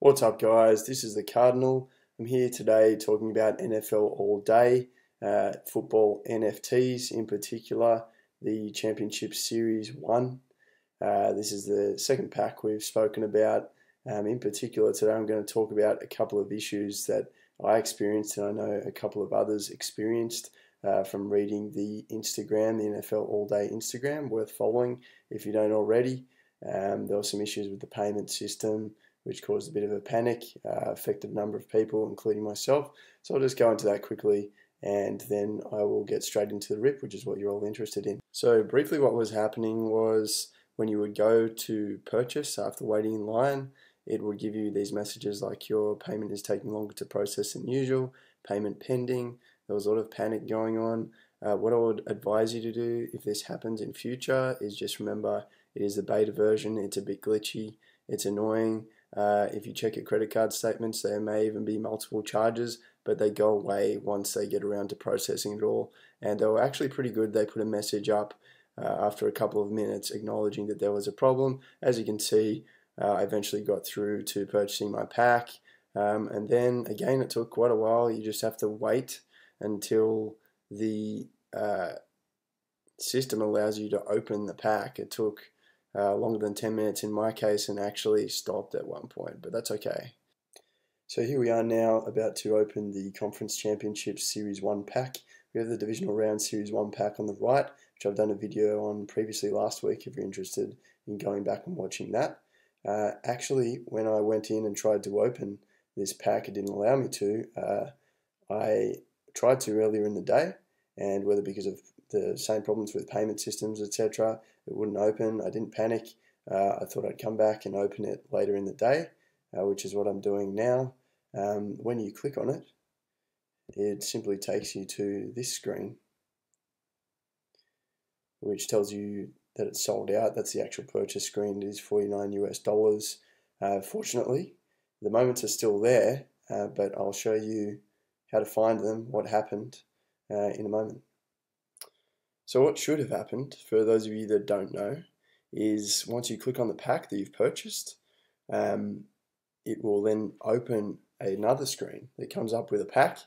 What's up, guys? This is the Cardinal. I'm here today talking about NFL All Day, football NFTs in particular, the Championship Series 1. This is the second pack we've spoken about. In particular, today I'm going to talk about a couple of issues that I experienced and I know a couple of others experienced from reading the Instagram, the NFL All Day Instagram, worth following if you don't already. There were some issues with the payment system, which caused a bit of a panic, affected a number of people, including myself. So I'll just go into that quickly and then I will get straight into the rip, which is what you're all interested in. So briefly what was happening was when you would go to purchase after waiting in line, it would give you these messages like your payment is taking longer to process than usual, payment pending. There was a lot of panic going on. What I would advise you to do if this happens in future is just remember it is the beta version, it's a bit glitchy, it's annoying. If you check your credit card statements, there may even be multiple charges, but they go away once they get around to processing it all. And they were actually pretty good. They put a message up after a couple of minutes acknowledging that there was a problem. As you can see, I eventually got through to purchasing my pack. And then again, it took quite a while. You just have to wait until the system allows you to open the pack. It took longer than 10 minutes in my case and actually stopped at one point, but that's okay. So here we are now about to open the Conference Championship Series 1 pack. We have the Divisional Round Series 1 pack on the right, which I've done a video on previously last week if you're interested in going back and watching that. Actually, when I went in and tried to open this pack, it didn't allow me to. I tried to earlier in the day, and whether because of the same problems with payment systems, etc., it wouldn't open. I didn't panic. I thought I'd come back and open it later in the day, which is what I'm doing now. When you click on it, it simply takes you to this screen, which tells you that it's sold out. That's the actual purchase screen. It is $49 US. Fortunately, the moments are still there, but I'll show you how to find them, what happened in a moment. So what should have happened, for those of you that don't know, is once you click on the pack that you've purchased, it will then open another screen that comes up with a pack,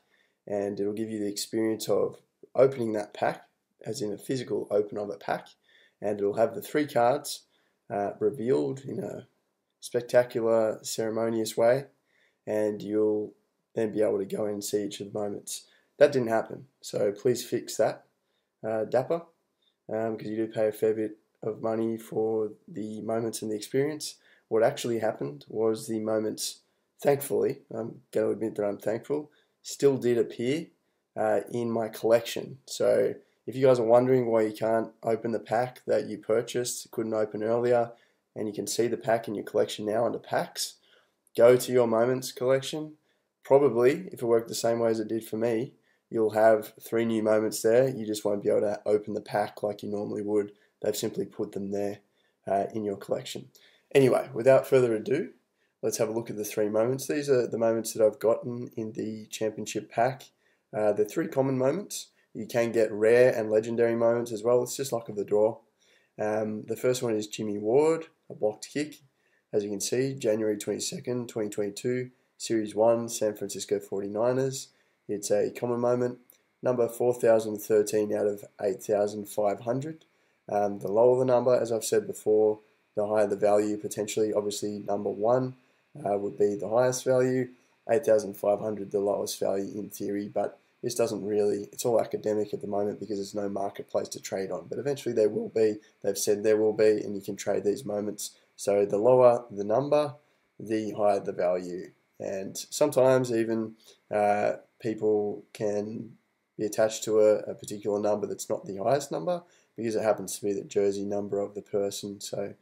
and it will give you the experience of opening that pack, as in a physical open of a pack, and it will have the 3 cards revealed in a spectacular, ceremonious way, and you'll then be able to go in and see each of the moments. That didn't happen, so please fix that. Dapper, because you do pay a fair bit of money for the moments and the experience. What actually happened was the moments, thankfully, I'm going to admit that I'm thankful, still did appear in my collection. So if you guys are wondering why you can't open the pack that you purchased, couldn't open earlier, and you can see the pack in your collection now under packs, go to your moments collection. Probably, if it worked the same way as it did for me, you'll have 3 new moments there. You just won't be able to open the pack like you normally would. They've simply put them there in your collection. Anyway, without further ado, let's have a look at the 3 moments. These are the moments that I've gotten in the championship pack. They're 3 common moments. You can get rare and legendary moments as well. It's just luck of the draw. The first one is Jimmy Ward, a blocked kick. As you can see, January 22nd, 2022, Series 1, San Francisco 49ers. It's a common moment, number 4013 out of 8,500. The lower the number, as I've said before, the higher the value potentially. Obviously, number 1 would be the highest value, 8,500 the lowest value in theory, but this doesn't really, it's all academic at the moment because there's no marketplace to trade on. But eventually there will be, they've said there will be, and you can trade these moments. So the lower the number, the higher the value. And sometimes even people can be attached to a particular number that's not the highest number because it happens to be the jersey number of the person. So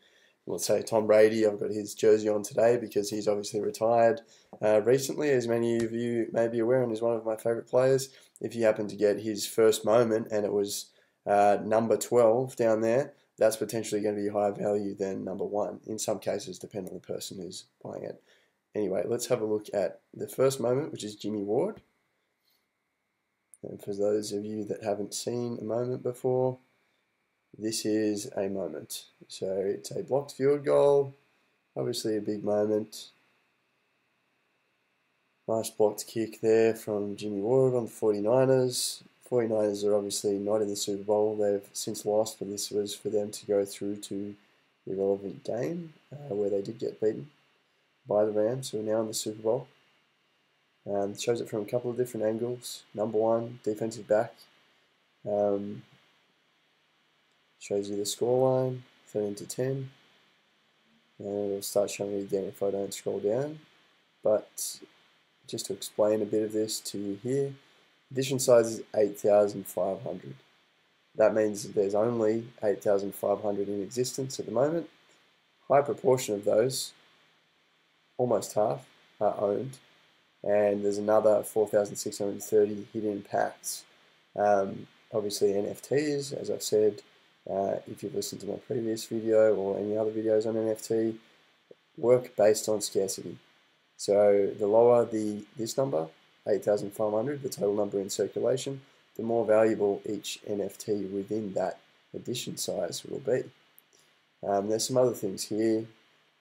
let's say Tom Brady, I've got his jersey on today because he's obviously retired recently, as many of you may be aware, and is one of my favorite players. If you happen to get his first moment and it was number 12 down there, that's potentially going to be higher value than number 1. In some cases, depending on the person who's buying it. Anyway, let's have a look at the first moment, which is Jimmy Ward. And for those of you that haven't seen a moment before, this is a moment. So it's a blocked field goal, obviously a big moment. Nice blocked kick there from Jimmy Ward on the 49ers. 49ers are obviously not in the Super Bowl. They've since lost, but this was for them to go through to the relevant game where they did get beaten by the Rams, who are now in the Super Bowl. Shows it from a couple of different angles. Number one, defensive back. Shows you the scoreline, 13-10. And it'll start showing it again if I don't scroll down. But just to explain a bit of this to you here, edition size is 8,500. That means there's only 8,500 in existence at the moment. High proportion of those, almost half, are owned. And there's another 4,630 hidden packs. Obviously NFTs, as I've said, if you've listened to my previous video or any other videos on NFT, work based on scarcity. So the lower this number, 8,500, the total number in circulation, the more valuable each NFT within that edition size will be. There's some other things here.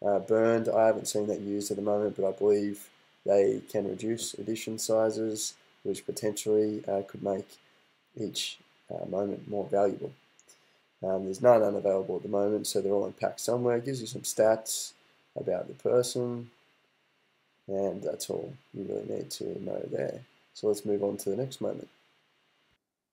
Burned, I haven't seen that used at the moment, but I believe they can reduce edition sizes, which potentially could make each moment more valuable. There's none unavailable at the moment, so they're all in packs somewhere. It gives you some stats about the person, and that's all you really need to know there. So let's move on to the next moment.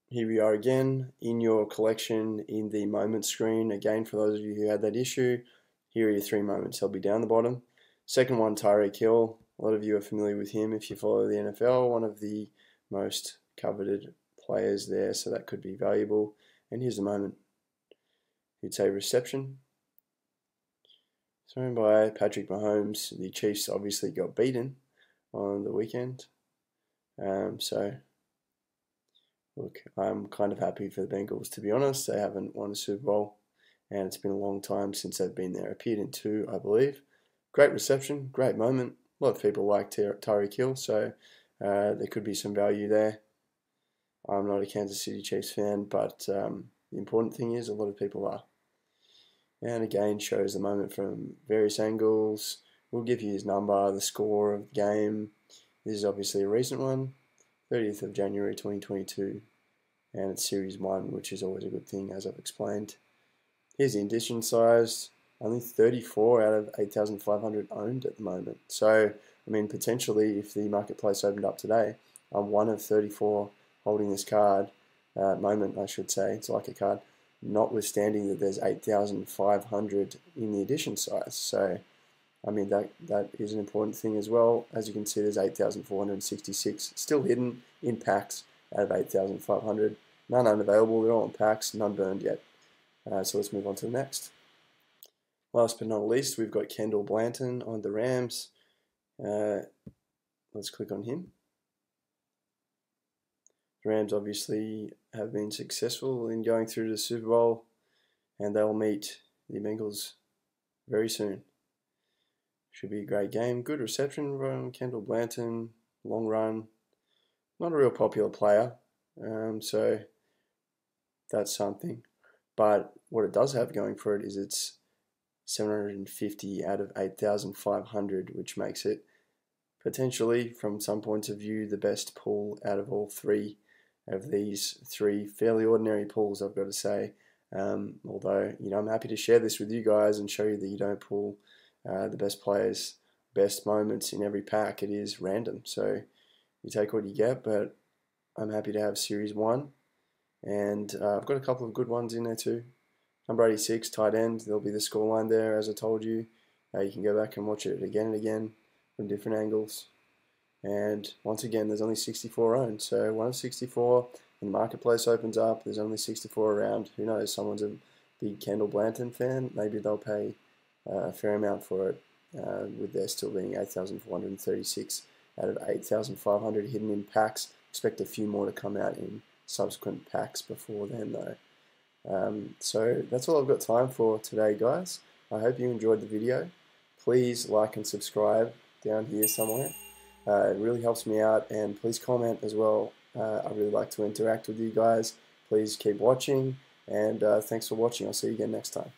Here we are again in your collection in the moment screen. Again, for those of you who had that issue, here are your 3 moments. They'll be down the bottom. Second one, Tyreek Hill. A lot of you are familiar with him if you follow the NFL, one of the most coveted players there, so that could be valuable. And here's the moment. It's a reception thrown by Patrick Mahomes. The Chiefs obviously got beaten on the weekend. So, look, I'm kind of happy for the Bengals, to be honest. They haven't won a Super Bowl, and it's been a long time since they've been there. Appeared in 2, I believe. Great reception, great moment. A lot of people like Tyreek Hill, so there could be some value there. I'm not a Kansas City Chiefs fan, but the important thing is a lot of people are. And again, shows the moment from various angles. We'll give you his number, the score of the game. This is obviously a recent one, 30th of January 2022, and it's Series 1, which is always a good thing, as I've explained. Here's the edition size, only 34 out of 8,500 owned at the moment. So, I mean, potentially, if the marketplace opened up today, I'm one of 34 holding this card, moment, I should say. It's like a card, notwithstanding that there's 8,500 in the edition size. So, I mean, that is an important thing as well. As you can see, there's 8,466 still hidden in packs out of 8,500. None unavailable, they're all in packs, none burned yet. So let's move on to the next. Last but not least, we've got Kendall Blanton on the Rams. Let's click on him. The Rams obviously have been successful in going through to the Super Bowl, and they'll meet the Bengals very soon. Should be a great game. Good reception from Kendall Blanton, long run. Not a real popular player, so that's something. But what it does have going for it is it's 750 out of 8,500, which makes it potentially, from some points of view, the best pool out of all 3 of these 3 fairly ordinary pools, I've got to say. Although, I'm happy to share this with you guys and show you that you don't pull the best players, best moments in every pack. It is random, so you take what you get, but I'm happy to have Series 1, and I've got a couple of good ones in there too. Number 86, tight end, there'll be the scoreline there, as I told you. You can go back and watch it again and again from different angles. And once again, there's only 64 owned, so 1 of 64. When the marketplace opens up, there's only 64 around. Who knows, someone's a big Kendall Blanton fan, maybe they'll pay a fair amount for it, with there still being 8,436 out of 8,500 hidden in packs. Expect a few more to come out in subsequent packs before then though. So that's all I've got time for today, guys. I hope you enjoyed the video. Please like and subscribe down here somewhere. It really helps me out, and please comment as well. I really like to interact with you guys. Please keep watching, and thanks for watching. I'll see you again next time.